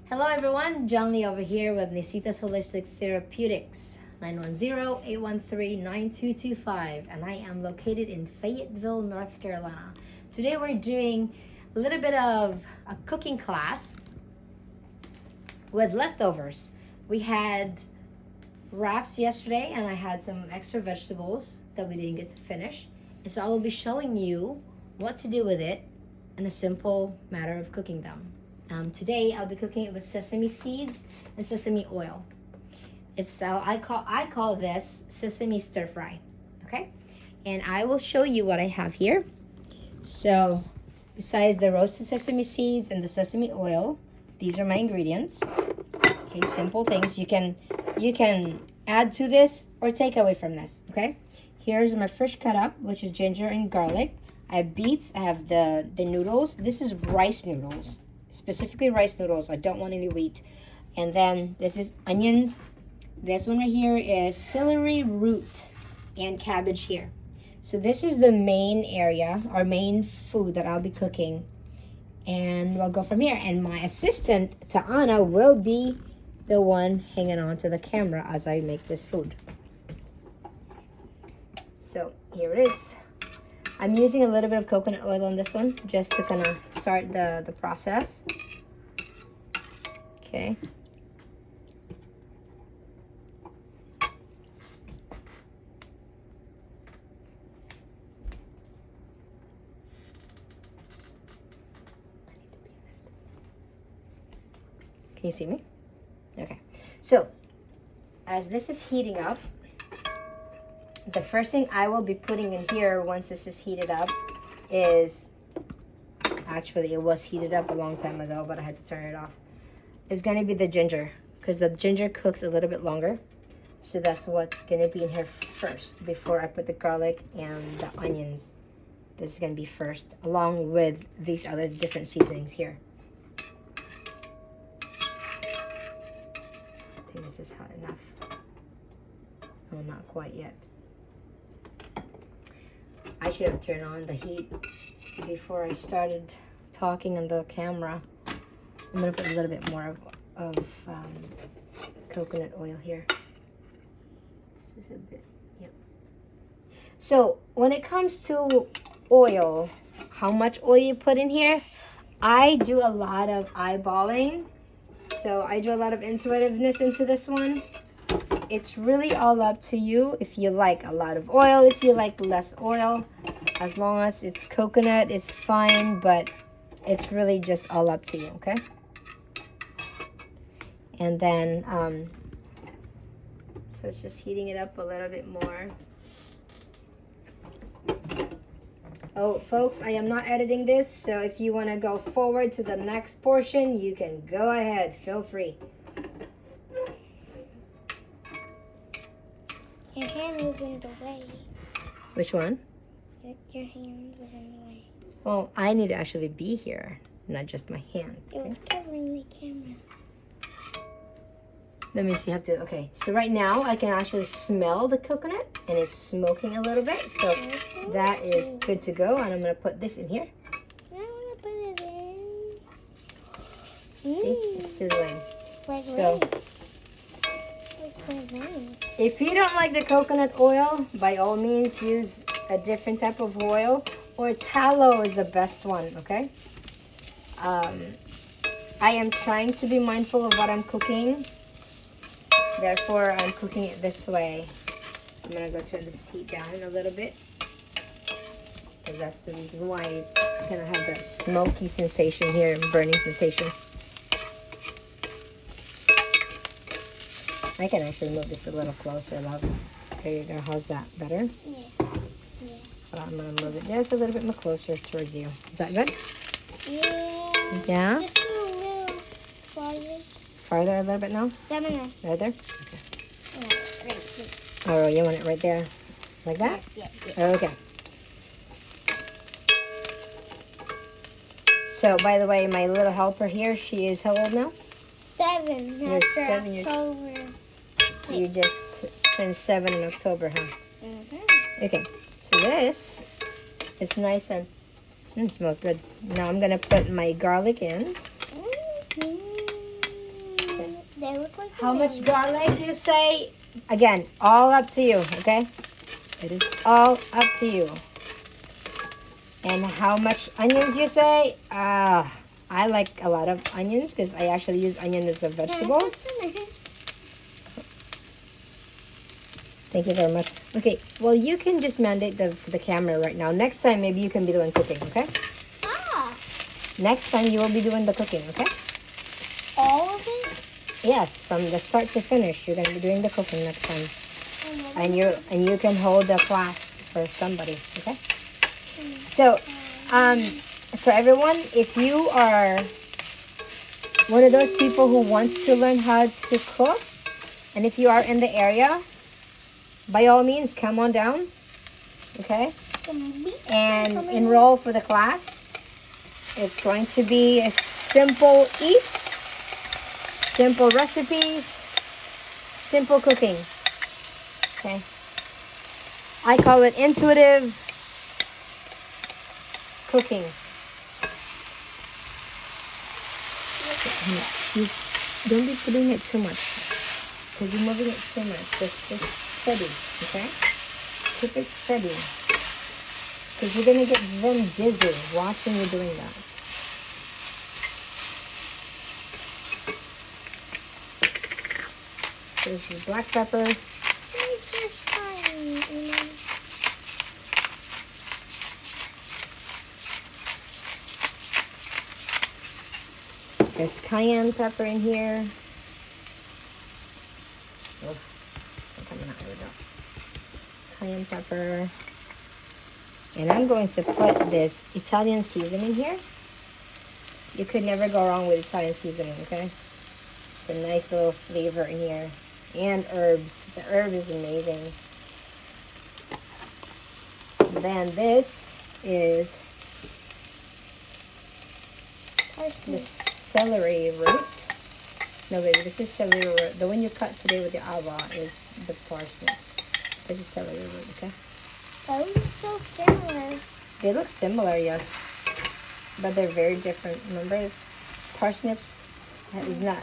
Hello everyone, John Lee over here with Nisita's Holistic Therapeutics, 910-813-9225, and I am located in Fayetteville, North Carolina. Today we're doing a little bit of a cooking class with leftovers. We had wraps yesterday and I had some extra vegetables that we didn't get to finish. And so I will be showing you what to do with it and a simple matter of cooking them. Today I'll be cooking it with sesame seeds and sesame oil. I call this sesame stir fry. Okay, and I will show you what I have here. So besides the roasted sesame seeds and the sesame oil, these are my ingredients. Okay, simple things. You can add to this or take away from this. Okay, here's my fresh cut up, which is ginger and garlic. I have beets. I have the noodles. This is rice noodles. Specifically rice noodles. I don't want any wheat. And then this is onions. This one right here is celery root and cabbage here. So this is the main area, our main food that I'll be cooking. And we'll go from here. And my assistant, Taana, will be the one hanging on to the camera as I make this food. So here it is. I'm using a little bit of coconut oil on this one just to kind of start the process. Okay. Can you see me? Okay. So, as this is heating up, the first thing I will be putting in here once this is heated up is, actually it was heated up a long time ago, but I had to turn it off. It's going to be the ginger, because the ginger cooks a little bit longer. So that's what's going to be in here first before I put the garlic and the onions. This is going to be first, along with these other different seasonings here. I think this is hot enough. Oh, not quite yet. I should have turned on the heat before I started talking on the camera. I'm going to put a little bit more of coconut oil here. This is a bit, yep. So when it comes to oil, how much oil you put in here, I do a lot of eyeballing. So I do a lot of intuitiveness into this one. It's really all up to you if you like a lot of oil, if you like less oil. As long as it's coconut, it's fine, but it's really just all up to you, okay? And then, so it's just heating it up a little bit more. Oh, folks, I am not editing this, so if you want to go forward to the next portion, you can go ahead. Feel free. Your hand is in the way. Which one? Your hand is in the way. Well, I need to actually be here, not just my hand. It was covering the camera. That means you have to, okay. So right now, I can actually smell the coconut, and it's smoking a little bit. So that is good to go, and I'm going to put this in here. I want to put it in. See? It's sizzling. Like So, if you don't like the coconut oil, by all means use a different type of oil, or tallow is the best one, okay? I am trying to be mindful of what I'm cooking, therefore I'm cooking it this way. I'm gonna go turn this heat down a little bit, because that's the reason why it's gonna have that smoky sensation here and burning sensation. I can actually move this a little closer, love. There you go. How's that? Better? Yeah. But I'm going to move it just a little bit more closer towards you. Is that good? Yeah. Yeah? Just a little farther. Farther a little bit now? No. Right there? Okay. Oh, you want it right there? Like that? Yeah. Okay. So, by the way, my little helper here, she is how old now? 7. You're 7 years October. You just turned 7 in October, huh? Mm-hmm. Okay. So this is nice and it smells good. Now I'm going to put my garlic in. They look like How much bananas. garlic do you say? Again, all up to you, okay? It is all up to you. And how much onions you say? I like a lot of onions because I actually use onion as a vegetables. Thank you very much. Okay, well, you can just mandate the camera right now. Next time, maybe you can be the one cooking, okay? Ah, Next time, you will be doing the cooking, okay? all of it? Yes, from the start to finish, you're gonna be doing the cooking next time. And And you can hold the class for somebody, okay? So, so everyone, if you are one of those people who wants to learn how to cook, and if you are in the area, by all means, come on down, okay? And enroll for the class. It's going to be a simple eats, simple recipes, simple cooking, okay? I call it intuitive cooking. You don't be putting it too much because you're moving it too much. Just steady, okay? Keep it steady because you're gonna get them dizzy watching you doing that. This is black pepper. There's cayenne pepper in here. Oh, it's coming out. Here we go. Cayenne pepper. And I'm going to put this Italian seasoning here. You could never go wrong with Italian seasoning, okay? It's a nice little flavor in here. And herbs. The herb is amazing. Then this is the celery root. No, baby, this is celery root. The one you cut today with the ava is the parsnips. This is celery root, okay? Those are so similar. They look similar, yes, but they're very different. Remember, parsnips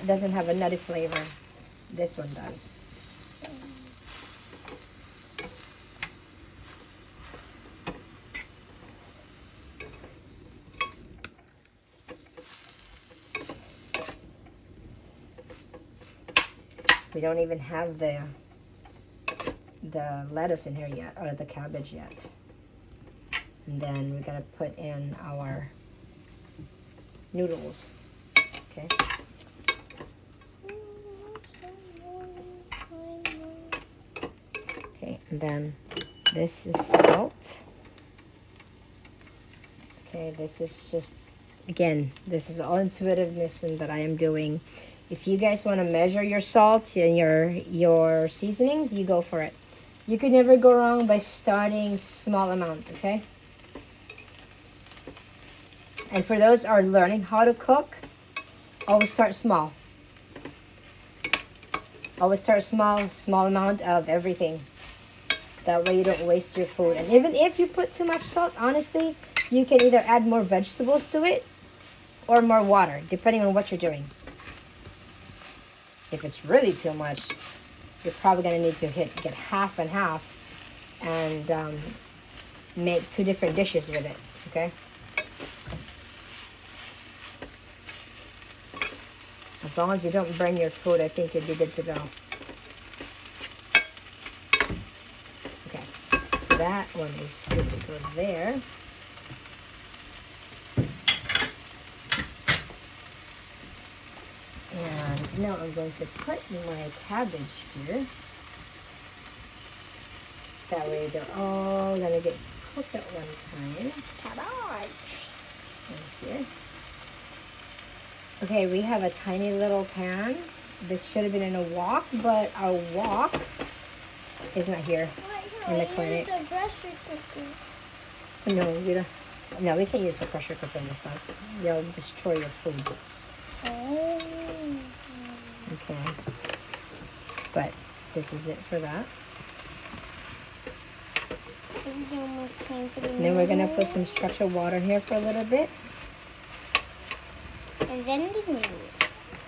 doesn't have a nutty flavor. This one does. We don't even have the lettuce in here yet, or the cabbage yet. And then we're gonna put in our noodles. Okay. Okay, and then this is salt. Okay, this is just, again, this is all intuitiveness and that I am doing. If you guys want to measure your salt and your seasonings, you go for it. You could never go wrong by starting small amount, okay? And for those who are learning how to cook, always start small. Always start small amount of everything. That way you don't waste your food. And even if you put too much salt, honestly, you can either add more vegetables to it or more water, depending on what you're doing. If it's really too much, you're probably going to need to get half and half and make 2 different dishes with it, okay? As long as you don't burn your food, I think you'd be good to go. Okay, so that one is good to go there. And now I'm going to put my cabbage here. That way they're all gonna get cooked at one time. Cabbage. Right here. Okay, we have a tiny little pan. This should have been in a wok, but our wok is not here in the clinic. The pressure cooker. No, we don't. No, we can't use the pressure cooker this time. They'll destroy your food. Oh. Okay. But this is it for that. And then we're gonna put some structured water here for a little bit. And then the noodles.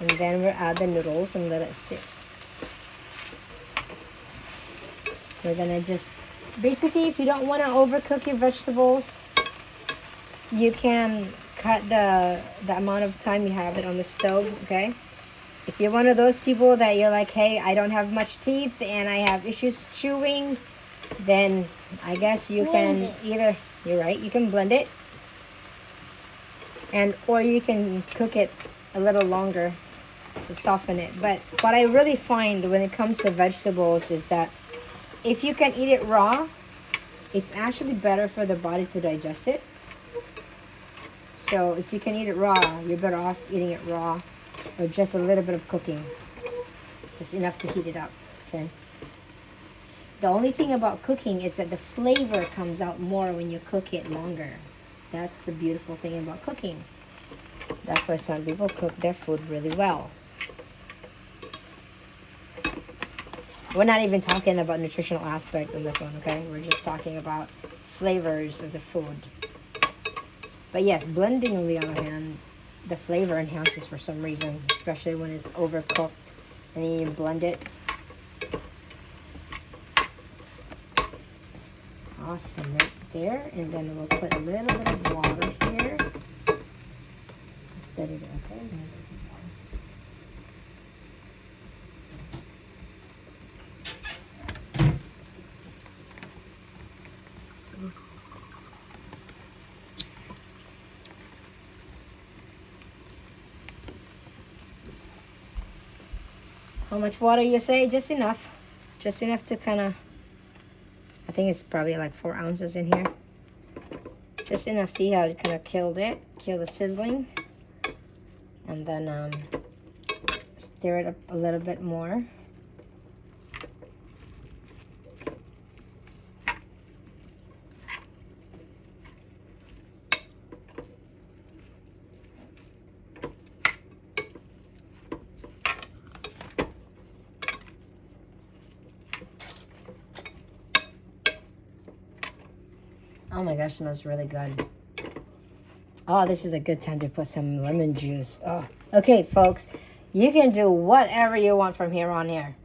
And And then we'll add the noodles and let it sit. We're gonna just, basically, if you don't want to overcook your vegetables, you can cut the amount of time you have it on the stove, okay? If you're one of those people that you're like, hey, I don't have much teeth and I have issues chewing, then I guess you can either, you're right, you can blend it, and or you can cook it a little longer to soften it. But what I really find when it comes to vegetables is that if you can eat it raw, it's actually better for the body to digest it. So if you can eat it raw, you're better off eating it raw or just a little bit of cooking. Just enough to heat it up, okay? The only thing about cooking is that the flavor comes out more when you cook it longer. That's the beautiful thing about cooking. That's why some people cook their food really well. We're not even talking about nutritional aspect in this one, okay? We're just talking about flavors of the food. But yes, blending on the other hand, the flavor enhances for some reason, especially when it's overcooked and then you blend it. Awesome, right there. And then we'll put a little bit of water here. Instead of, okay, there it is. How much water you say? Just enough. Just enough to kind of, I think it's probably like 4 ounces in here. Just enough. See how it kind of kill the sizzling. And then stir it up a little bit more. Oh my gosh, smells really good. Oh, this is a good time to put some lemon juice. Oh, okay, folks. You can do whatever you want from here on here.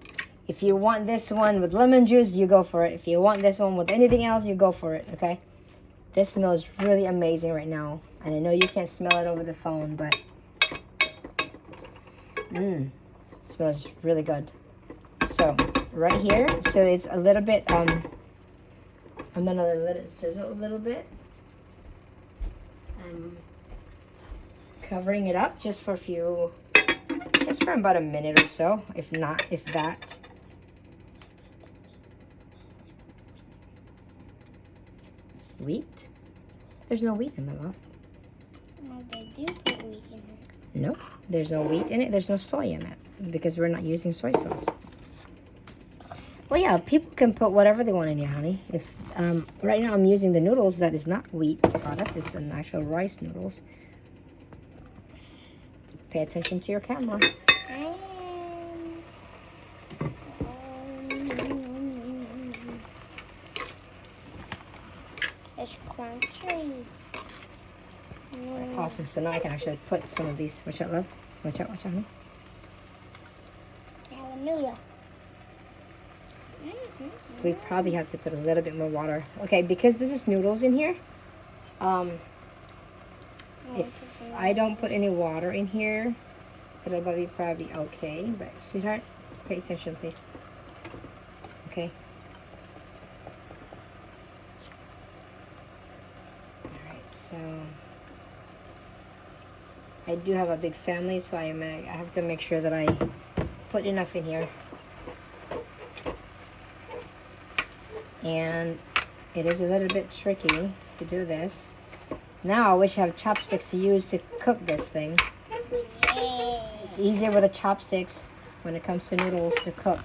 If you want this one with lemon juice, you go for it. If you want this one with anything else, you go for it, okay? This smells really amazing right now. And I know you can't smell it over the phone, but it smells really good. So, right here, so it's a little bit, I'm gonna let it sizzle a little bit. I'm covering it up just for about a minute or so, if that. Wheat? There's no wheat in the love. No, they do put wheat in it. No, there's no wheat in it. There's no soy in it because we're not using soy sauce. Well, yeah, people can put whatever they want in here, honey. If right now I'm using the noodles that is not wheat product. It's an actual rice noodles. Pay attention to your camera. It's crunchy. Awesome. So now I can actually put some of these. Watch out, love. Watch out, honey. Hallelujah. We probably have to put a little bit more water. Okay, because this is noodles in here. If I don't put any water in here, it'll be probably okay. But sweetheart, pay attention, please. Okay. All right. So I do have a big family, so I have to make sure that I put enough in here. And it is a little bit tricky to do this. Now I wish I have chopsticks to use to cook this thing. Yay. It's easier with the chopsticks when it comes to noodles to cook.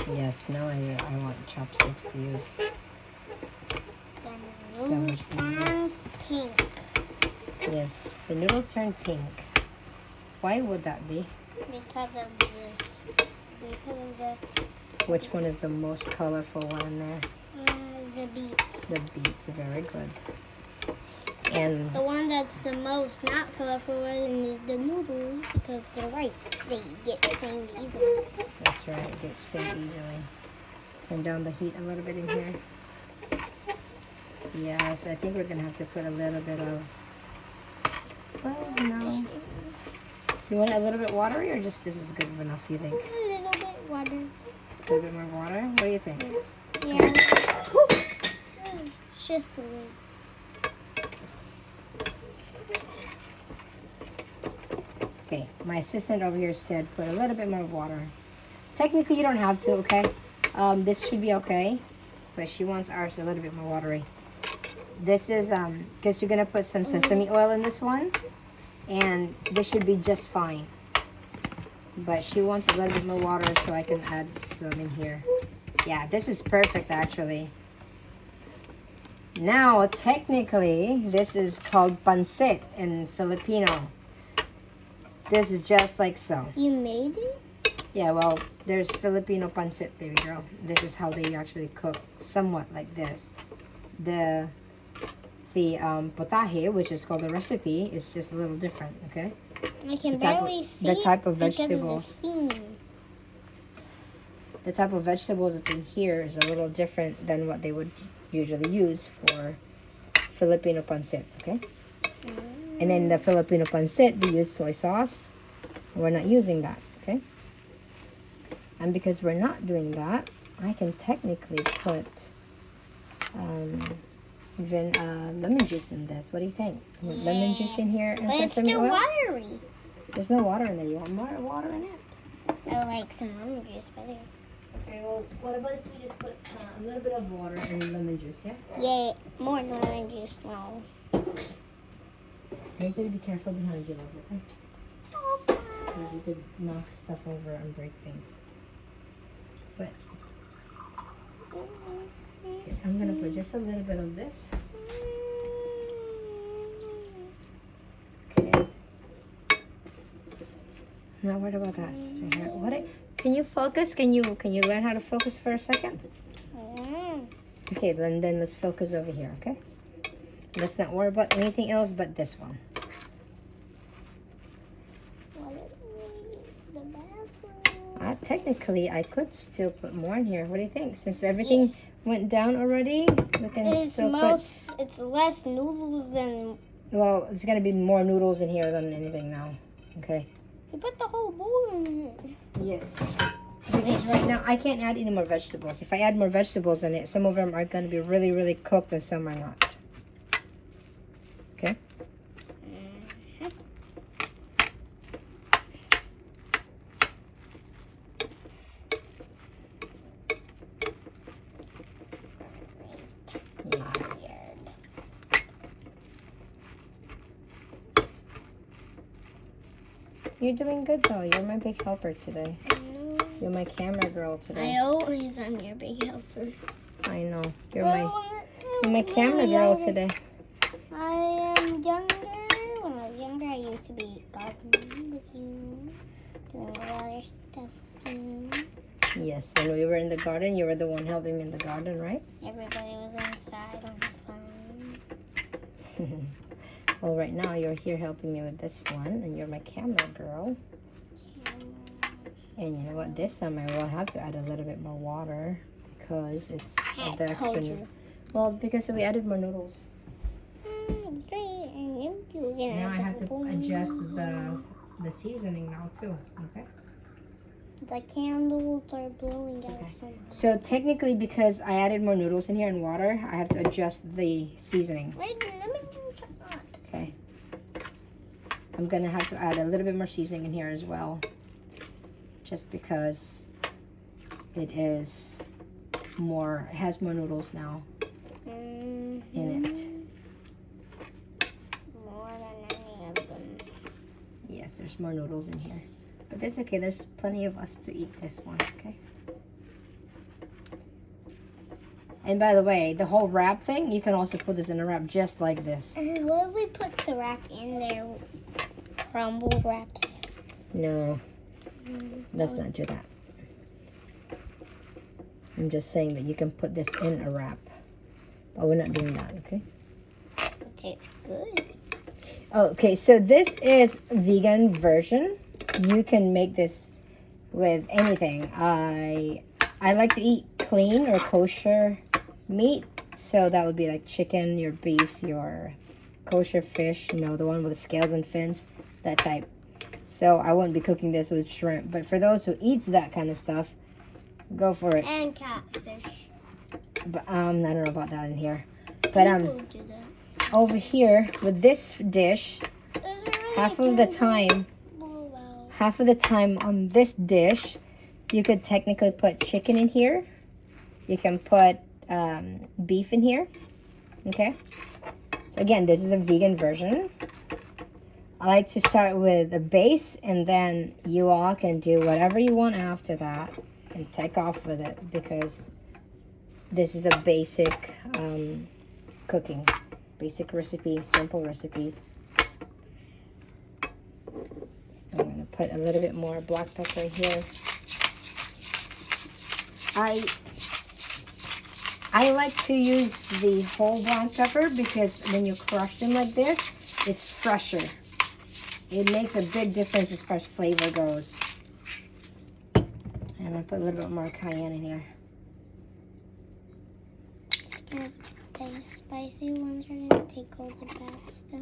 Yes, now I want chopsticks to use. Then So much easier. turn pink. Yes, the noodle turned pink. Why would that be? Because of this. Because of the Which one is the most colorful one in there? the beets. The beets, very good. And The one that's the most not colorful one is the noodles because they're white. They get stained easily. that's right, it gets stained easily. Turn down the heat a little bit in here. Yes, I think we're gonna have to put a little bit of, well, no. You want it a little bit watery or just this is good enough, you think? A little bit water. A little bit more water? What do you think? Yeah. Just a little. Okay, my assistant over here said put a little bit more water. Technically, you don't have to, okay? This should be okay, but she wants ours a little bit more watery. This is, because you're going to put some sesame oil in this one, and this should be just fine. But she wants a little bit more water so I can add some in here. Yeah, this is perfect, actually. Now, technically, this is called pancit in Filipino. This is just like so. You made it? Yeah, well, there's Filipino pancit, baby girl. This is how they actually cook, somewhat like this. The potaje, which is called the recipe, is just a little different, okay? I can The type of- barely see the type of because vegetables. the steaming. The type of vegetables that's in here is a little different than what they would usually use for Filipino pancit, okay? And then the Filipino pancit, they use soy sauce. We're not using that, okay? And because we're not doing that, I can technically put even lemon juice in this. What do you think? Lemon juice in here and But it's sesame still oil? watery. There's no water in there. You want more water in it? I like some lemon juice better. Okay, well, what about if we just put a little bit of water and lemon juice, yeah? Yeah, more lemon juice now. I need you to be careful behind you, love, okay? Because you could knock stuff over and break things. But okay, I'm gonna put just a little bit of this. Okay. Now what about that? Can you focus? Can you learn how to focus for a second? Okay, then let's focus over here, okay? Let's not worry about anything else but this one. Technically, I could still put more in here. What do you think? Since everything went down already, we can still put... It's less noodles than... Well, it's going to be more noodles in here than anything now. Okay? You put the whole bowl in here. Yes. Because right now, I can't add any more vegetables. If I add more vegetables in it, some of them are going to be really, really cooked and some are not. Okay? You're doing good though. You're my big helper today. You're my camera girl today. I always am your big helper. I know. You're my camera girl today. I am younger. When I was younger, I used to be gardening with you, doing a lot of stuff with you. Yes, when we were in the garden, you were the one helping me in the garden, right? Everybody was inside on the phone. Well, right now you're here helping me with this one, and you're my camera girl. And you know what? This time I will have to add a little bit more water because it's the extra. Well, because we added more noodles. Now I have to adjust the seasoning now too. Okay. The candles are blowing out so much. So technically, because I added more noodles in here and water, I have to adjust the seasoning. Wait, let me do that. Okay. I'm gonna have to add a little bit more seasoning in here as well, just because it is more. It has more noodles now in it. More than any of them. Yes, there's more noodles in here, but that's okay. There's plenty of us to eat this one. Okay. And by the way, the whole wrap thing, you can also put this in a wrap just like this. What if we put the wrap in there? Crumble wraps. No, let's not do that. I'm just saying that you can put this in a wrap. But we're not doing that, okay? It tastes good. Okay, so this is vegan version. You can make this with anything. I like to eat clean or kosher meat. So that would be like chicken, your beef, your kosher fish, you know, the one with the scales and fins, that type. So I wouldn't be cooking this with shrimp. But for those who eats that kind of stuff, go for it. And catfish. But I don't know about that in here. But People do that. over here with this dish, half of the time on this dish, you could technically put chicken in here. You can put beef in here. Okay. So again, this is a vegan version. I like to start with a base, and then you all can do whatever you want after that and take off with it, because this is the basic cooking, basic recipe, simple recipes. I'm gonna put a little bit more black pepper here. I like to use the whole black pepper because when you crush them like this, it's fresher. It makes a big difference as far as flavor goes. I'm gonna put a little bit more cayenne in here. The spicy ones are gonna take all the bad stuff.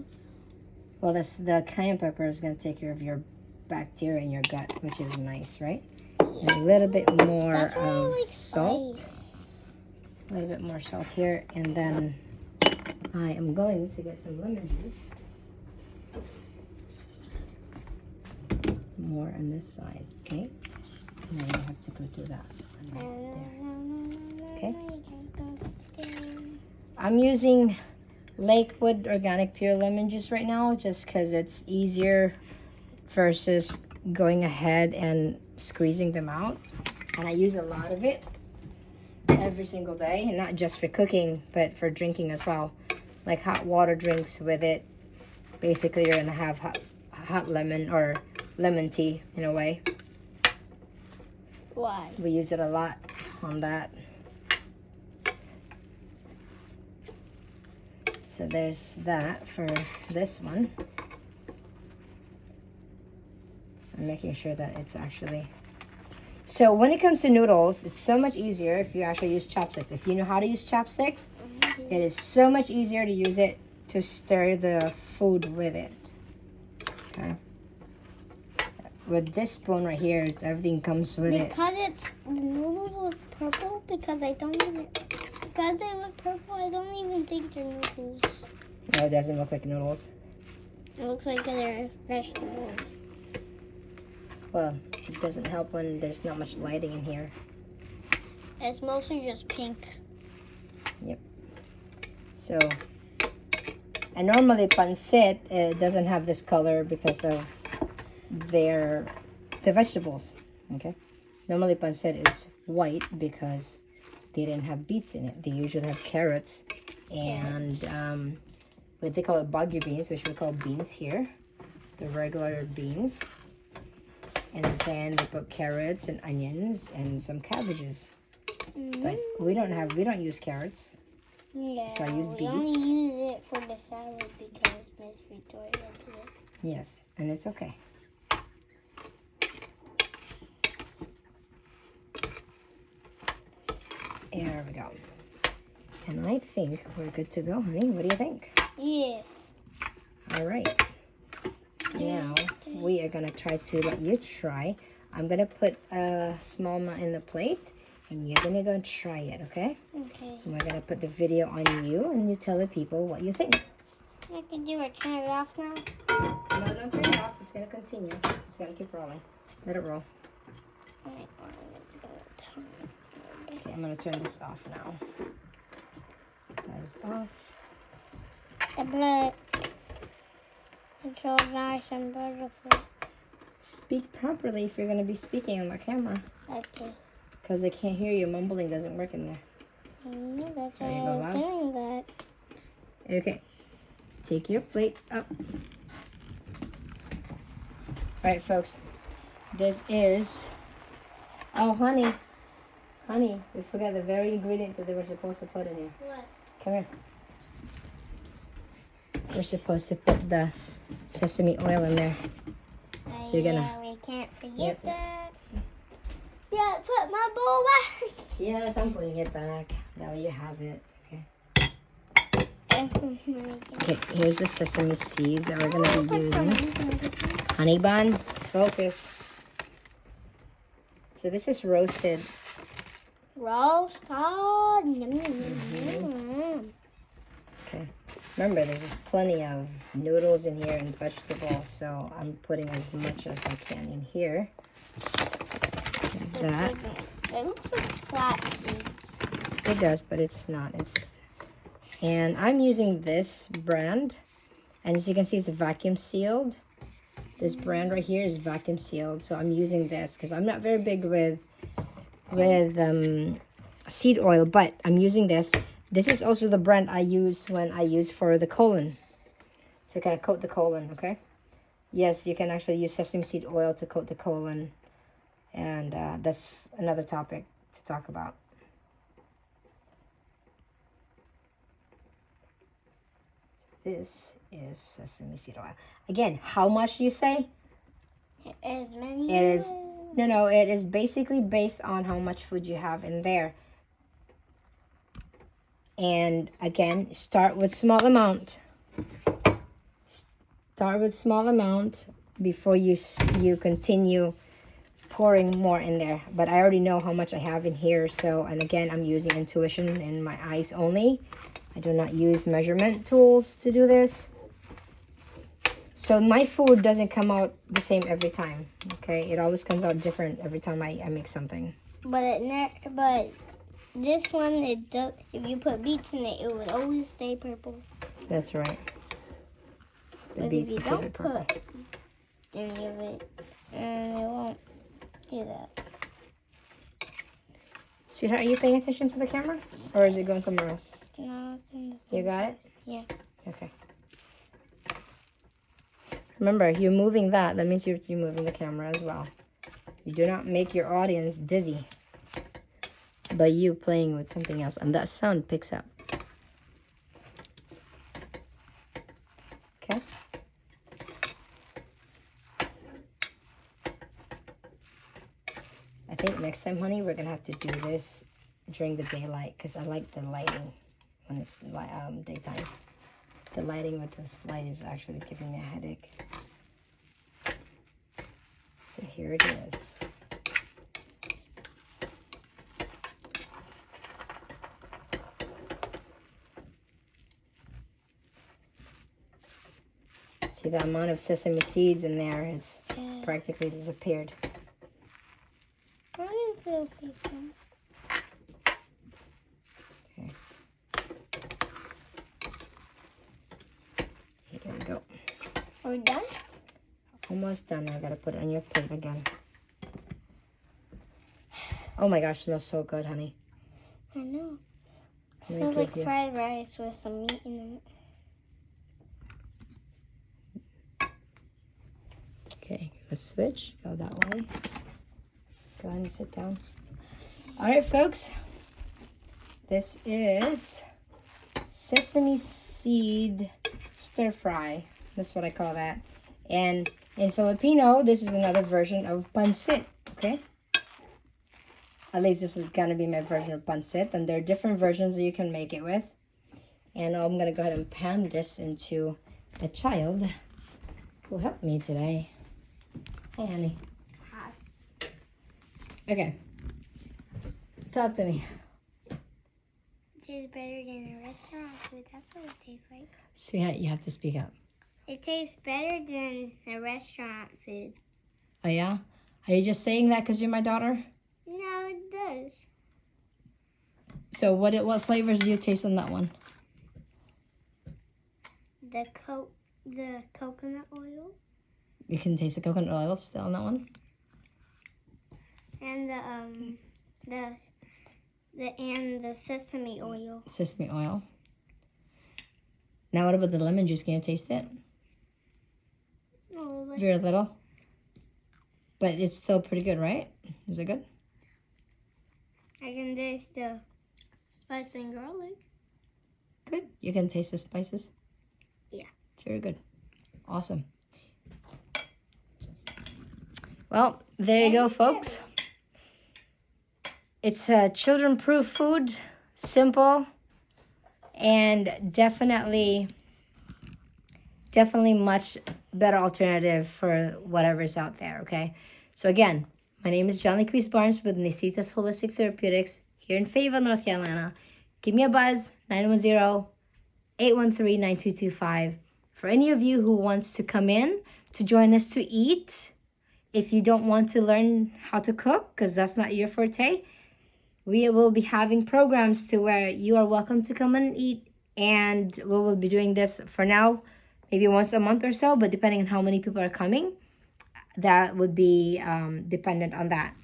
Well, the cayenne pepper is gonna take care of your bacteria in your gut, which is nice, right? And a little bit more of salt. A little bit more salt here, and then I am going to get some lemon juice. More on this side, okay? Now you have to go through that. There. Okay. I'm using Lakewood Organic Pure Lemon Juice right now, just because it's easier versus going ahead and squeezing them out. And I use a lot of it every single day, and not just for cooking, but for drinking as well. Like hot water drinks with it. Basically, you're gonna have hot lemon or lemon tea in a way. Why? We use it a lot on that. So there's that for this one. I'm making sure that it's actually... So when it comes to noodles, it's so much easier if you actually use chopsticks. If you know how to use chopsticks, it is so much easier to use it to stir the food with it. Okay. With this spoon right here, it's everything comes with it. Because the noodles look purple, because they look purple, I don't even think they're noodles. No, it doesn't look like noodles. It looks like they're vegetables. Well, it doesn't help when there's not much lighting in here. It's mostly just pink. Yep. So, and normally pancit doesn't have this color because of the vegetables. Okay. Normally pancit is white because they didn't have beets in it. They usually have carrots and what they call it, bagu beans, which we call beans here, the regular beans. And then they put carrots and onions and some cabbages. But we don't use carrots. Yeah, so I use beets. We only use it for the salad because Miss Victoria did it. Yes, and it's okay. There we go. And I think we're good to go, honey. What do you think? Yeah. All right. Now, we are going to try to let you try. I'm going to put a small amount in the plate, and you're going to go and try it, okay? Okay. And we're going to put the video on you, and you tell the people what you think. I can do it. Turn it off now? No, don't turn it off. It's going to continue. It's going to keep rolling. Let it roll. Alright, it's going to time. Okay, I'm going to turn this off now. That is off. The blood. It's so nice and beautiful. Speak properly if you're going to be speaking on the camera. Okay. Because they can't hear you. Mumbling doesn't work in there. I know, that's why There you I go, was Mom. doing that. Okay. Take your plate up. All right, folks. This is... Oh, honey. Honey, we forgot the very ingredient that they were supposed to put in here. What? Come here. We're supposed to put the sesame oil in there. So you're gonna... Yeah, we can't forget Yep. that. Yeah, put my bowl back. Yes, I'm putting it back. That way you have it. Okay. Okay, here's the sesame seeds that we're gonna be using. Honey bun, focus. So this is roasted. Roast. Oh, yum, yum, yum. Okay. Remember, there's just plenty of noodles in here and vegetables, so I'm putting as much as I can in here. Like that. It looks like flat seeds. It does, but it's not. And I'm using this brand, and as you can see, it's vacuum sealed. This brand right here is vacuum sealed, so I'm using this because I'm not very big with seed oil, but I'm using this. This is also the brand I use when I use for the colon, to kind of coat the colon. Okay. Yes, you can actually use sesame seed oil to coat the colon, and that's another topic to talk about. This is sesame seed oil. Again, how much do you say? As many. It is no. It is basically based on how much food you have in there. And again, start with small amount. Start with small amount before you continue pouring more in there. But I already know how much I have in here. So, and again, I'm using intuition in my eyes only. I do not use measurement tools to do this. So my food doesn't come out the same every time. Okay, it always comes out different every time I make something. But this one, it does. If you put beets in it, it would always stay purple. That's right. The But beets if you will don't purple. put any of it, and it won't do that. Sweetheart, are you paying attention to the camera? Or is it going somewhere else? No, it's in the You got it? Yeah. Okay. Remember, you're moving that. That means you're moving the camera as well. You do not make your audience dizzy by you playing with something else. And that sound picks up. Okay? I think next time, honey, we're going to have to do this during the daylight because I like the lighting when it's daytime. The lighting with this light is actually giving me a headache. So here it is. See the amount of sesame seeds in there, it's practically disappeared. I can still see some. Okay. Here we go. Are we done? Almost done. I gotta put it on your plate again. Oh my gosh, smells so good, honey. I know. Let me Smells like give you- fried rice with some meat in it. Okay, let's switch. Go that way. Go ahead and sit down. All right, folks. This is sesame seed stir fry. That's what I call that. And in Filipino, this is another version of pancit, okay? At least this is going to be my version of pancit. And there are different versions that you can make it with. And I'm going to go ahead and pan this into a child who helped me today. Hi, honey. Hi. Okay. Talk to me. It tastes better than a restaurant food. That's what it tastes like. Sweetheart, you have to speak up. It tastes better than a restaurant food. Oh, yeah? Are you just saying that because you're my daughter? No, it does. So what flavors do you taste on that one? The coconut oil You can taste the coconut oil still on that one? and And the sesame oil. Sesame oil. Now what about the lemon juice? Can you taste it? A little bit. Very little. But it's still pretty good, right? Is it good? I can taste the spice and garlic. Good. You can taste the spices? Yeah. Very good. Awesome. Well, there you go, folks. It's a children-proof food, simple, and definitely much better alternative for whatever's out there, okay? So again, my name is John Lee Barnes with Nisitas Holistic Therapeutics here in Fayetteville, North Carolina. Give me a buzz, 910-813-9225. For any of you who wants to come in to join us to eat, if you don't want to learn how to cook, because that's not your forte, we will be having programs to where you are welcome to come in and eat, and we will be doing this for now, maybe once a month or so, but depending on how many people are coming, that would be dependent on that.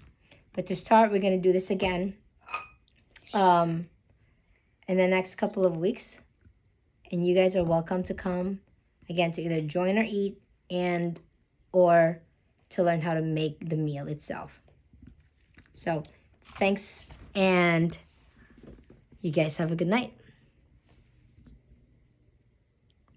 But to start, we're going to do this again in the next couple of weeks, and you guys are welcome to come again to either join or eat or to learn how to make the meal itself. So thanks, and you guys have a good night.